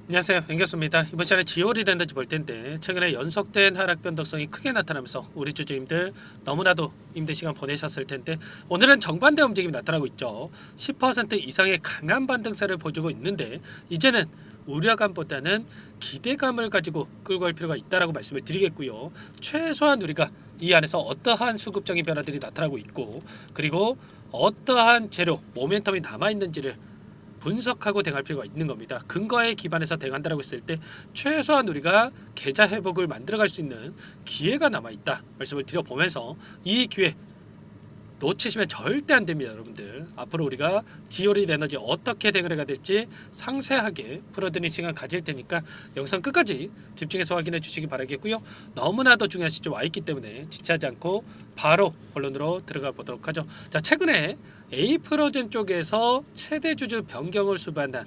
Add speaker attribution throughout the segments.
Speaker 1: 안녕하세요, 연결수입니다. 이번 시간에 지올이 됐는지 볼 텐데 최근에 연속된 하락 변동성이 크게 나타나면서 우리 주주님들 너무나도 힘든 시간 보내셨을 텐데 오늘은 정반대 움직임이 나타나고 있죠. 10% 이상의 강한 반등세를 보여주고 있는데 이제는 우려감보다는 기대감을 가지고 끌고 갈 필요가 있다라고 말씀을 드리겠고요. 최소한 우리가 이 안에서 어떠한 수급적인 변화들이 나타나고 있고 그리고 어떠한 재료, 모멘텀이 남아있는지를 분석하고 대응할 필요가 있는 겁니다. 근거에 기반해서 대응한다라고 했을 때 최소한 우리가 계좌 회복을 만들어갈 수 있는 기회가 남아있다 말씀을 드려보면서 이 기회 놓치시면 절대 안 됩니다, 여러분들. 앞으로 우리가 지오리 에너지 어떻게 대응을 해야 될지 상세하게 풀어드리는 시간 가질 테니까 영상 끝까지 집중해서 확인해 주시기 바라겠고요. 너무나도 중요한 시점 와 있기 때문에 지체하지 않고 바로 본론으로 들어가 보도록 하죠. 자, 최근에 에이프로젠 쪽에서 최대 주주 변경을 수반한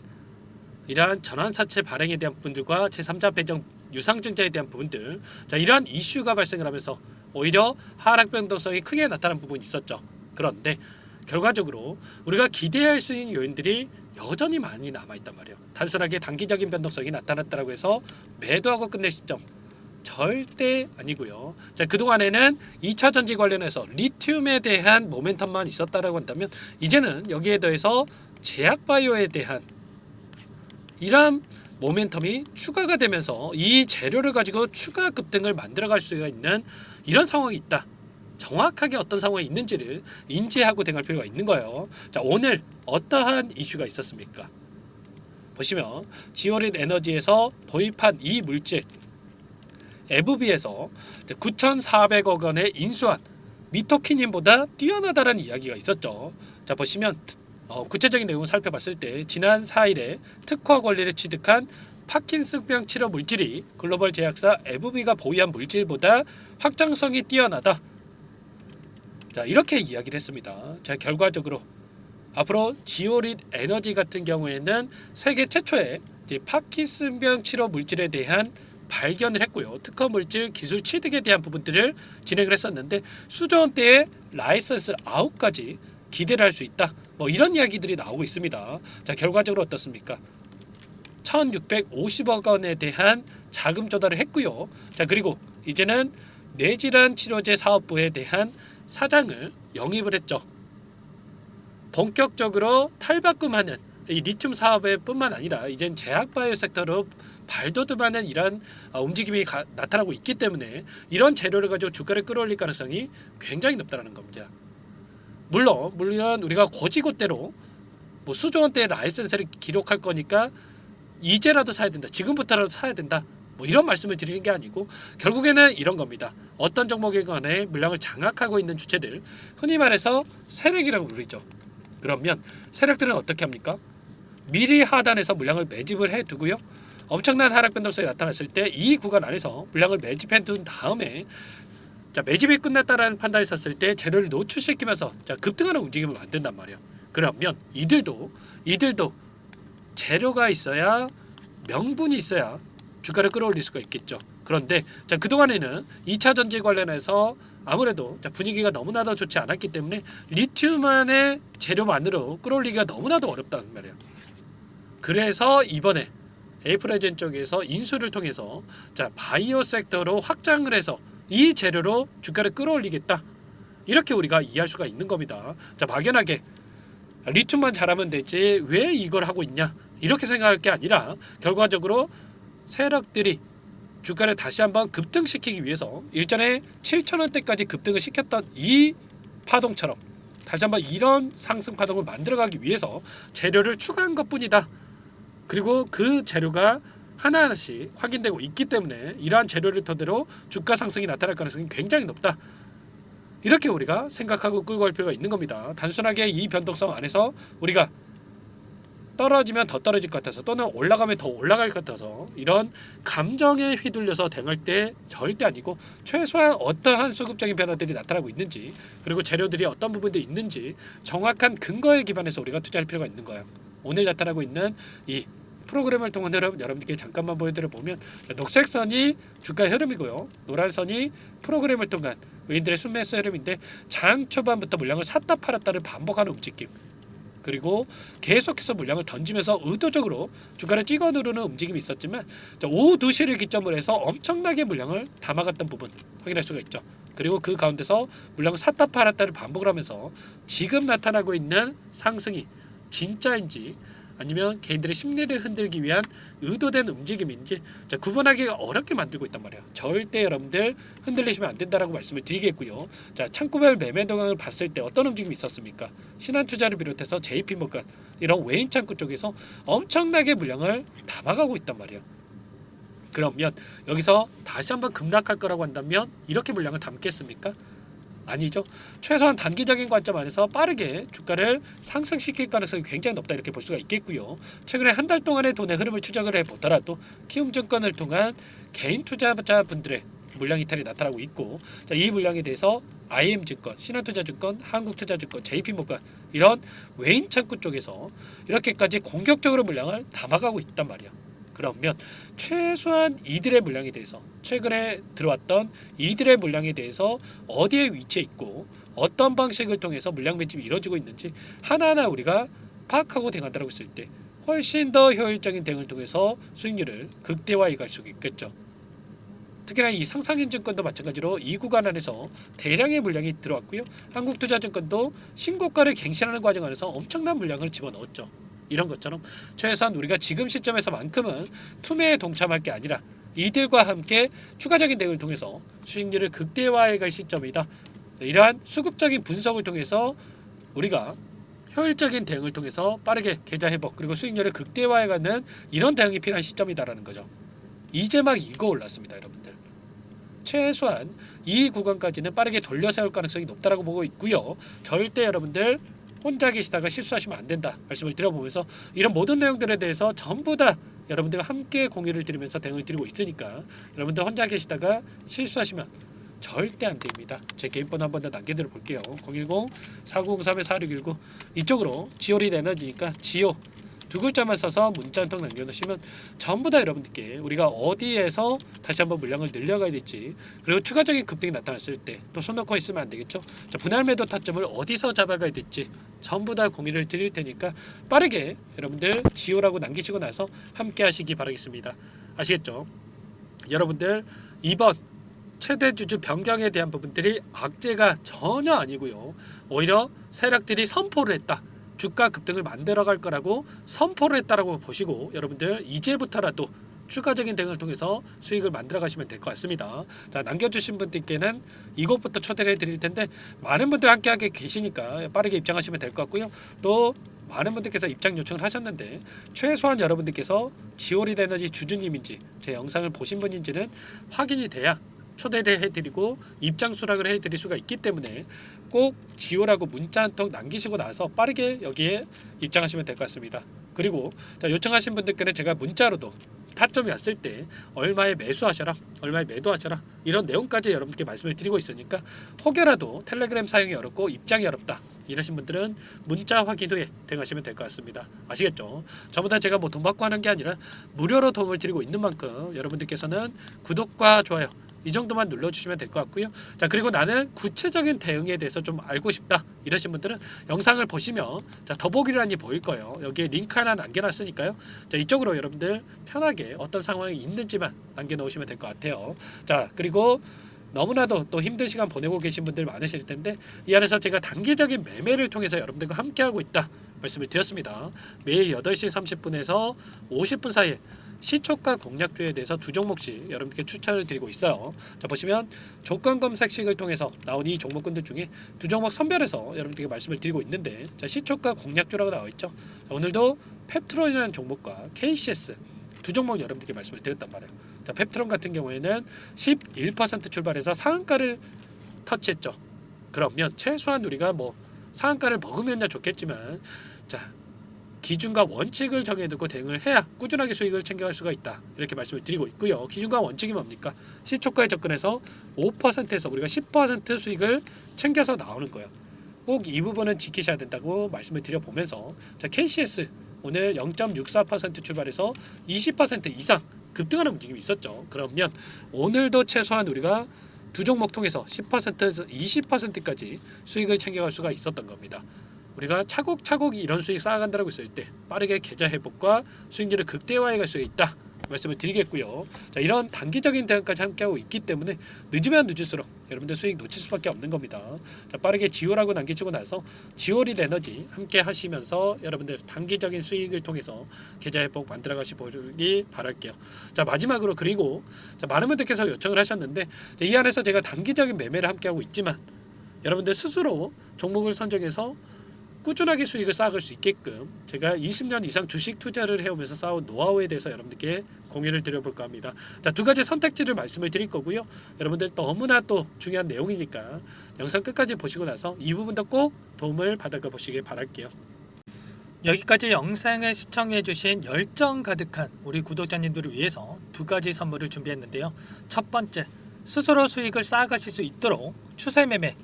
Speaker 1: 이러한 전환사채 발행에 대한 부분들과 제3자 배정 유상증자에 대한 부분들, 자, 이러한 이슈가 발생을 하면서 오히려 하락 변동성이 크게 나타난 부분이 있었죠. 그런데 결과적으로 우리가 기대할 수 있는 요인들이 여전히 많이 남아있단 말이에요. 단순하게 단기적인 변동성이 나타났다고 해서 매도하고 끝낼 시점 절대 아니고요. 자, 그동안에는 2차 전지 관련해서 리튬에 대한 모멘텀만 있었다라고 한다면 이제는 여기에 더해서 제약바이오에 대한 이러한 모멘텀이 추가가 되면서 이 재료를 가지고 추가 급등을 만들어갈 수가 있는 이런 상황이 있다. 정확하게 어떤 상황이 있는지를 인지하고 대응할 필요가 있는 거예요. 자, 오늘 어떠한 이슈가 있었습니까? 보시면 지오린 에너지에서 도입한 이 물질 에브비에서 9,400억 원의 인수한 미토키닌보다 뛰어나다라는 이야기가 있었죠. 자, 보시면 구체적인 내용을 살펴봤을 때 지난 4일에 특허 권리를 취득한 파킨슨병 치료 물질이 글로벌 제약사 에브비가 보유한 물질보다 확장성이 뛰어나다. 자, 이렇게 이야기를 했습니다. 자, 결과적으로 앞으로 지오릿 에너지 같은 경우에는 세계 최초의 파킨슨병 치료 물질에 대한 발견을 했고요. 특허 물질 기술 취득에 대한 부분들을 진행을 했었는데 수조 원대의 라이선스 아웃까지 기대를 할 수 있다. 뭐 이런 이야기들이 나오고 있습니다. 자, 결과적으로 어떻습니까? 1,650억 원에 대한 자금 조달을 했고요. 자, 그리고 이제는 뇌질환 치료제 사업부에 대한 사장을 영입을 했죠. 본격적으로 탈바꿈하는 이 리튬 사업에 뿐만 아니라 이젠 제약바이오 섹터로 발돋움하는 이런 움직임이 나타나고 있기 때문에 이런 재료를 가지고 주가를 끌어올릴 가능성이 굉장히 높다는 겁니다. 물론 우리가 고지고대로 뭐 수조 원대의 라이센스를 기록할 거니까 이제라도 사야 된다, 지금부터라도 사야 된다, 뭐 이런 말씀을 드리는 게 아니고 결국에는 이런 겁니다. 어떤 종목에 관해 물량을 장악하고 있는 주체들, 흔히 말해서 세력이라고 부르죠. 그러면 세력들은 어떻게 합니까? 미리 하단에서 물량을 매집을 해두고요. 엄청난 하락 변동성이 나타났을 때 이 구간 안에서 물량을 매집해 둔 다음에 자, 매집이 끝났다라는 판단이 있었을 때 재료를 노출시키면서 자, 급등하는 움직임을 만든단 말이에요. 그러면 이들도 재료가 있어야, 명분이 있어야 주가를 끌어올릴 수가 있겠죠. 그런데 자, 그동안에는 2차 전지 관련해서 아무래도 자, 분위기가 너무나도 좋지 않았기 때문에 리튬만의 재료만으로 끌어올리기가 너무나도 어렵다는 말이에요. 그래서 이번에 에이프로젠 쪽에서 인수를 통해서 자, 바이오 섹터로 확장을 해서 이 재료로 주가를 끌어올리겠다, 이렇게 우리가 이해할 수가 있는 겁니다. 자, 막연하게 리튬만 잘하면 되지 왜 이걸 하고 있냐 이렇게 생각할 게 아니라 결과적으로 세력들이 주가를 다시 한번 급등시키기 위해서 일전에 7,000원대까지 급등을 시켰던 이 파동처럼 다시 한번 이런 상승 파동을 만들어가기 위해서 재료를 추가한 것뿐이다. 그리고 그 재료가 하나하나씩 확인되고 있기 때문에 이러한 재료를 토대로 주가 상승이 나타날 가능성이 굉장히 높다. 이렇게 우리가 생각하고 끌고 갈 필요가 있는 겁니다. 단순하게 이 변동성 안에서 우리가 떨어지면 더 떨어질 것 같아서 또는 올라가면 더 올라갈 것 같아서 이런 감정에 휘둘려서 대응할 때 절대 아니고 최소한 어떠한 수급적인 변화들이 나타나고 있는지 그리고 재료들이 어떤 부분들이 있는지 정확한 근거에 기반해서 우리가 투자할 필요가 있는 거예요. 오늘 나타나고 있는 이 프로그램을 통한 흐름 여러분들께 잠깐만 보여드려 보면 녹색 선이 주가의 흐름이고요. 노란 선이 프로그램을 통한 외인들의 순매수 흐름인데 장 초반부터 물량을 샀다 팔았다를 반복하는 움직임. 그리고 계속해서 물량을 던지면서 의도적으로 주가를 찍어 누르는 움직임이 있었지만 오후 2시를 기점으로 해서 엄청나게 물량을 담아갔던 부분 확인할 수가 있죠. 그리고 그 가운데서 물량을 샀다 팔았다를 반복을 하면서 지금 나타나고 있는 상승이 진짜인지 아니면 개인들의 심리를 흔들기 위한 의도된 움직임인지 구분하기가 어렵게 만들고 있단 말이에요. 절대 여러분들 흔들리시면 안 된다라고 말씀을 드리겠고요. 자, 창구별 매매 동향을 봤을 때 어떤 움직임이 있었습니까? 신한투자를 비롯해서 JP모건 이런 외인 창구 쪽에서 엄청나게 물량을 담아가고 있단 말이에요. 그러면 여기서 다시 한번 급락할 거라고 한다면 이렇게 물량을 담겠습니까? 아니죠. 최소한 단기적인 관점 안에서 빠르게 주가를 상승시킬 가능성이 굉장히 높다 이렇게 볼 수가 있겠고요. 최근에 한 달 동안의 돈의 흐름을 추적을 해보더라도 키움증권을 통한 개인 투자자분들의 물량 이탈이 나타나고 있고, 자, 이 물량에 대해서 IM증권, 신한투자증권, 한국투자증권, JP모건 이런 외인 창구 쪽에서 이렇게까지 공격적으로 물량을 담아가고 있단 말이야. 그러면 최소한 이들의 물량에 대해서 최근에 들어왔던 이들의 물량에 대해서 어디에 위치해 있고 어떤 방식을 통해서 물량 매집이 이루어지고 있는지 하나하나 우리가 파악하고 대응한다고 했을 때 훨씬 더 효율적인 대응을 통해서 수익률을 극대화해 갈 수 있겠죠. 특히나 이 상상인증권도 마찬가지로 이 구간 안에서 대량의 물량이 들어왔고요. 한국투자증권도 신고가를 갱신하는 과정 안에서 엄청난 물량을 집어넣었죠. 이런 것처럼 최소한 우리가 지금 시점에서만큼은 투매에 동참할 게 아니라 이들과 함께 추가적인 대응을 통해서 수익률을 극대화해 갈 시점이다. 이러한 수급적인 분석을 통해서 우리가 효율적인 대응을 통해서 빠르게 계좌 회복 그리고 수익률을 극대화해가는 이런 대응이 필요한 시점이다라는 거죠. 이제 막 이거 올랐습니다, 여러분들. 최소한 이 구간까지는 빠르게 돌려 세울 가능성이 높다라고 보고 있고요. 절대 여러분들 혼자 계시다가 실수하시면 안 된다 말씀을 드려보면서 이런 모든 내용들에 대해서 전부 다 여러분들과 함께 공유를 드리면서 대응을 드리고 있으니까 여러분들 혼자 계시다가 실수하시면 절대 안 됩니다. 제 개인 번호 한 번 더 남겨드려 볼게요. 010-4903-4619 이쪽으로 지오리 에너지니까 지오 두 글자만 써서 문자 한 통 남겨놓으시면 전부 다 여러분들께 우리가 어디에서 다시 한번 물량을 늘려가야 될지 그리고 추가적인 급등이 나타났을 때 또 손 놓고 있으면 안 되겠죠. 자, 분할 매도 타점을 어디서 잡아가야 될지 전부 다 공유를 드릴 테니까 빠르게 여러분들 지오라고 남기시고 나서 함께 하시기 바라겠습니다. 아시겠죠? 여러분들 이번 최대 주주 변경에 대한 부분들이 악재가 전혀 아니고요. 오히려 세력들이 선포를 했다. 주가 급등을 만들어갈 거라고 선포를 했다라고 보시고 여러분들 이제부터라도 추가적인 대응을 통해서 수익을 만들어 가시면 될 것 같습니다. 자, 남겨주신 분들께는 이것부터 초대를 해드릴 텐데 많은 분들 함께하게 계시니까 빠르게 입장하시면 될 것 같고요. 또 많은 분들께서 입장 요청을 하셨는데 최소한 여러분들께서 지오리드 에너지 주주님인지 제 영상을 보신 분인지는 확인이 돼야 초대를 해드리고 입장 수락을 해드릴 수가 있기 때문에 꼭 지오라고 문자 한 통 남기시고 나서 빠르게 여기에 입장하시면 될 것 같습니다. 그리고 자, 요청하신 분들께는 제가 문자로도 타점이 왔을 때 얼마에 매수하셔라 얼마에 매도하셔라 이런 내용까지 여러분께 말씀을 드리고 있으니까 혹여라도 텔레그램 사용이 어렵고 입장이 어렵다 이러신 분들은 문자 확인 후에 대응하시면 될 것 같습니다. 아시겠죠? 전부 다 제가 뭐 돈 받고 하는 게 아니라 무료로 도움을 드리고 있는 만큼 여러분들께서는 구독과 좋아요 이 정도만 눌러주시면 될 것 같고요. 자, 그리고 나는 구체적인 대응에 대해서 좀 알고 싶다 이러신 분들은 영상을 보시면 자, 더보기란이 보일 거예요. 여기에 링크 하나 남겨놨으니까요. 자, 이쪽으로 여러분들 편하게 어떤 상황이 있는지만 남겨놓으시면 될 것 같아요. 자, 그리고 너무나도 또 힘든 시간 보내고 계신 분들 많으실 텐데 이 안에서 제가 단기적인 매매를 통해서 여러분들과 함께하고 있다 말씀을 드렸습니다. 매일 8시 30분에서 50분 사이에 시초가 공략주에 대해서 두 종목씩 여러분께 추천을 드리고 있어요. 자, 보시면 조건 검색식을 통해서 나온 이 종목군들 중에 두 종목 선별해서 여러분들께 말씀을 드리고 있는데 자, 시초가 공략주라고 나와 있죠. 자, 오늘도 펩트론이라는 종목과 KCS 두 종목 여러분들께 말씀을 드렸단 말이에요. 자, 펩트론 같은 경우에는 11% 출발해서 상한가를 터치했죠. 그러면 최소한 우리가 뭐 상한가를 먹으면 좋겠지만 자, 기준과 원칙을 정해두고 대응을 해야 꾸준하게 수익을 챙겨갈 수가 있다 이렇게 말씀을 드리고 있고요. 기준과 원칙이 뭡니까? 시초가에 접근해서 5%에서 우리가 10% 수익을 챙겨서 나오는 거예요. 꼭 이 부분은 지키셔야 된다고 말씀을 드려보면서 자, KCS 오늘 0.64% 출발해서 20% 이상 급등하는 움직임이 있었죠. 그러면 오늘도 최소한 우리가 두 종목 통해서 10%에서 20%까지 수익을 챙겨갈 수가 있었던 겁니다. 우리가 차곡차곡 이런 수익 쌓아간다고 했을 때 빠르게 계좌 회복과 수익률을 극대화해 갈 수 있다 말씀을 드리겠고요. 자, 이런 단기적인 대응까지 함께하고 있기 때문에 늦으면 늦을수록 여러분들 수익 놓칠 수밖에 없는 겁니다. 자, 빠르게 지올하고 남기치고 나서 지올이 에너지 함께 하시면서 여러분들 단기적인 수익을 통해서 계좌 회복 만들어 가시기 바랄게요. 자, 마지막으로 그리고 자, 많은 분들께서 요청을 하셨는데 자, 이 안에서 제가 단기적인 매매를 함께하고 있지만 여러분들 스스로 종목을 선정해서 꾸준하게 수익을 쌓아갈 수 있게끔 제가 20년 이상 주식 투자를 해오면서 쌓아온 노하우에 대해서 여러분들께 공유를 드려볼까 합니다. 자, 두 가지 선택지를 말씀을 드릴 거고요. 여러분들 너무나 또 중요한 내용이니까 영상 끝까지 보시고 나서 이 부분도 꼭 도움을 받아가 보시길 바랄게요. 여기까지 영상을 시청해주신 열정 가득한 우리 구독자님들을 위해서 두 가지 선물을 준비했는데요. 첫 번째, 스스로 수익을 쌓아가실 수 있도록 추세 매매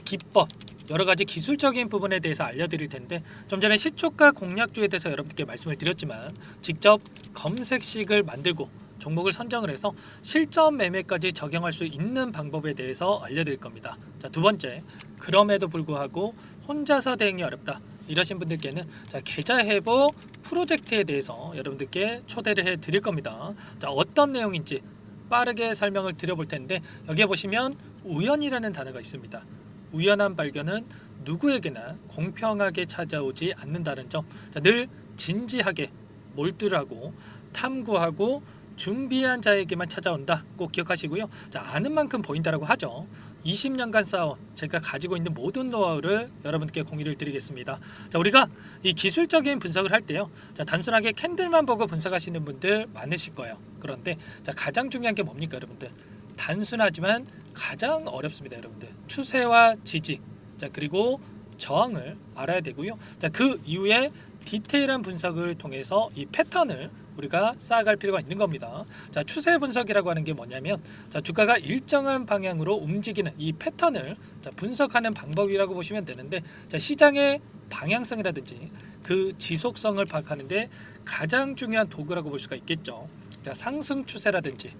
Speaker 1: 기법 여러 가지 기술적인 부분에 대해서 알려드릴 텐데 좀 전에 시초가 공략주에 대해서 여러분들께 말씀을 드렸지만 직접 검색식을 만들고 종목을 선정을 해서 실전 매매까지 적용할 수 있는 방법에 대해서 알려드릴 겁니다. 자, 두 번째, 그럼에도 불구하고 혼자서 대응이 어렵다 이러신 분들께는 계좌 회복 프로젝트에 대해서 여러분들께 초대를 해 드릴 겁니다. 자, 어떤 내용인지 빠르게 설명을 드려볼 텐데 여기에 보시면 우연이라는 단어가 있습니다. 우연한 발견은 누구에게나 공평하게 찾아오지 않는다는 점, 늘 진지하게 몰두를 하고 탐구하고 준비한 자에게만 찾아온다 꼭 기억하시고요. 자, 아는 만큼 보인다라고 하죠. 20년간 쌓아온 제가 가지고 있는 모든 노하우를 여러분께 공유를 드리겠습니다. 자, 우리가 이 기술적인 분석을 할 때요, 자, 단순하게 캔들만 보고 분석하시는 분들 많으실 거예요. 그런데 자, 가장 중요한 게 뭡니까 여러분들? 단순하지만 가장 어렵습니다 여러분들. 추세와 지지, 자, 그리고 저항을 알아야 되고요. 자, 그 이후에 디테일한 분석을 통해서 이 패턴을 우리가 쌓아갈 필요가 있는 겁니다. 자, 추세 분석이라고 하는 게 뭐냐면 자, 주가가 일정한 방향으로 움직이는 이 패턴을 자, 분석하는 방법이라고 보시면 되는데 자, 시장의 방향성이라든지 그 지속성을 파악하는데 가장 중요한 도구라고 볼 수가 있겠죠. 자, 상승 추세라든지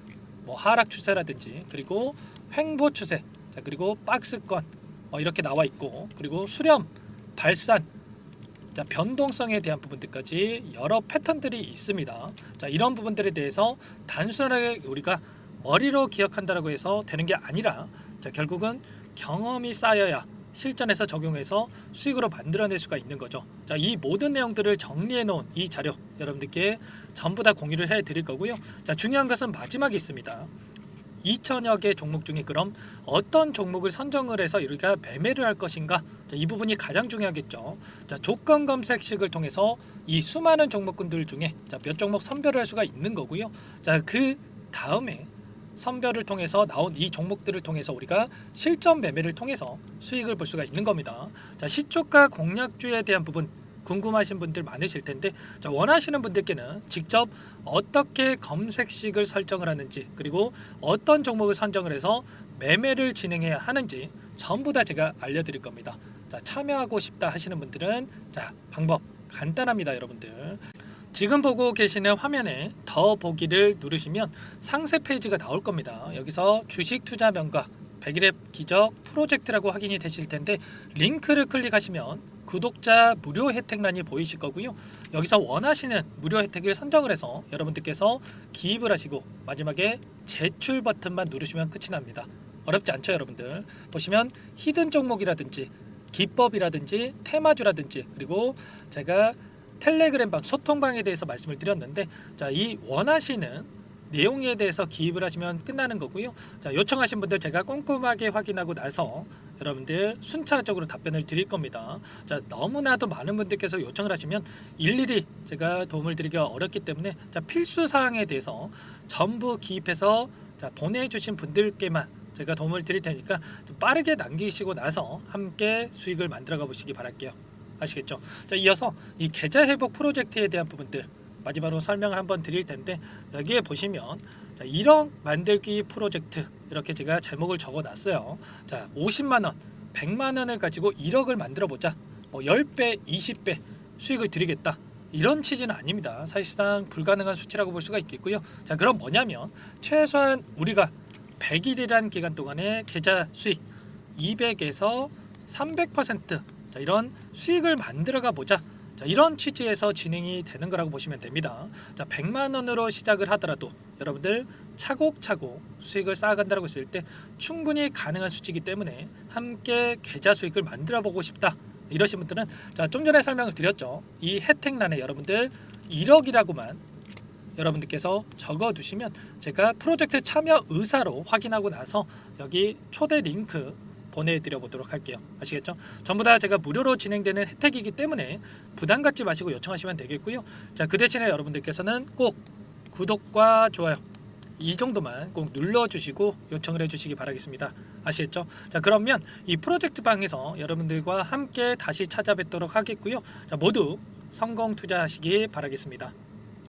Speaker 1: 하락 추세라든지 그리고 횡보 추세, 자, 그리고 박스권 이렇게 나와 있고 그리고 수렴, 발산, 자, 변동성에 대한 부분들까지 여러 패턴들이 있습니다. 자, 이런 부분들에 대해서 단순하게 우리가 머리로 기억한다라고 해서 되는 게 아니라 자, 결국은 경험이 쌓여야 실전에서 적용해서 수익으로 만들어낼 수가 있는 거죠. 자, 이 모든 내용들을 정리해 놓은 이 자료 여러분들께 전부 다 공유를 해 드릴 거고요. 자, 중요한 것은 마지막에 있습니다. 2천여 개 종목 중에 그럼 어떤 종목을 선정을 해서 우리가 매매를 할 것인가? 자, 이 부분이 가장 중요하겠죠. 자, 조건 검색식을 통해서 이 수많은 종목군들 중에 자, 몇 종목 선별을 할 수가 있는 거고요. 자, 그 다음에 선별을 통해서 나온 이 종목들을 통해서 우리가 실전 매매를 통해서 수익을 볼 수가 있는 겁니다. 자, 시초가 공략주에 대한 부분 궁금하신 분들 많으실 텐데 자, 원하시는 분들께는 직접 어떻게 검색식을 설정을 하는지 그리고 어떤 종목을 선정을 해서 매매를 진행해야 하는지 전부 다 제가 알려드릴 겁니다. 자, 참여하고 싶다 하시는 분들은 자, 방법 간단합니다 여러분들. 지금 보고 계시는 화면에 더 보기를 누르시면 상세 페이지가 나올 겁니다. 여기서 주식 투자 명가 100일의 기적 프로젝트라고 확인이 되실 텐데 링크를 클릭하시면 구독자 무료 혜택란이 보이실 거고요. 여기서 원하시는 무료 혜택을 선정을 해서 여러분들께서 기입을 하시고 마지막에 제출 버튼만 누르시면 끝이 납니다. 어렵지 않죠 여러분들. 보시면 히든 종목이라든지 기법이라든지 테마주라든지 그리고 제가 텔레그램방 소통방에 대해서 말씀을 드렸는데 자, 이 원하시는 내용에 대해서 기입을 하시면 끝나는 거고요. 자, 요청하신 분들 제가 꼼꼼하게 확인하고 나서 여러분들 순차적으로 답변을 드릴 겁니다. 자, 너무나도 많은 분들께서 요청을 하시면 일일이 제가 도움을 드리기가 어렵기 때문에 자, 필수 사항에 대해서 전부 기입해서 자, 보내주신 분들께만 제가 도움을 드릴 테니까 좀 빠르게 남기시고 나서 함께 수익을 만들어가 보시기 바랄게요. 아시겠죠? 자, 이어서 이 계좌 회복 프로젝트에 대한 부분들 마지막으로 설명을 한번 드릴 텐데 여기에 보시면 자, 1억 만들기 프로젝트 이렇게 제가 제목을 적어 놨어요. 자, 50만 원, 100만 원을 가지고 1억을 만들어 보자. 10배, 20배 수익을 드리겠다. 이런 취지는 아닙니다. 사실상 불가능한 수치라고 볼 수가 있겠고요. 자, 그럼 뭐냐면 최소한 우리가 100일이란 기간 동안에 계좌 수익 200에서 300% 자, 이런 수익을 만들어가 보자. 자, 이런 취지에서 진행이 되는 거라고 보시면 됩니다. 자, 100만 원으로 시작을 하더라도 여러분들 차곡차곡 수익을 쌓아간다고 했을 때 충분히 가능한 수치이기 때문에 함께 계좌 수익을 만들어 보고 싶다. 이러신 분들은 자, 좀 전에 설명을 드렸죠. 이 혜택란에 여러분들 1억이라고만 여러분들께서 적어 두시면 제가 프로젝트 참여 의사로 확인하고 나서 여기 초대 링크 보내드려 보도록 할게요. 아시겠죠? 전부 다 제가 무료로 진행되는 혜택이기 때문에 부담 갖지 마시고 요청하시면 되겠고요. 자, 그 대신에 여러분들께서는 꼭 구독과 좋아요 이 정도만 꼭 눌러주시고 요청을 해주시기 바라겠습니다. 아시겠죠? 자, 그러면 이 프로젝트 방에서 여러분들과 함께 다시 찾아뵙도록 하겠고요. 자, 모두 성공 투자하시기 바라겠습니다.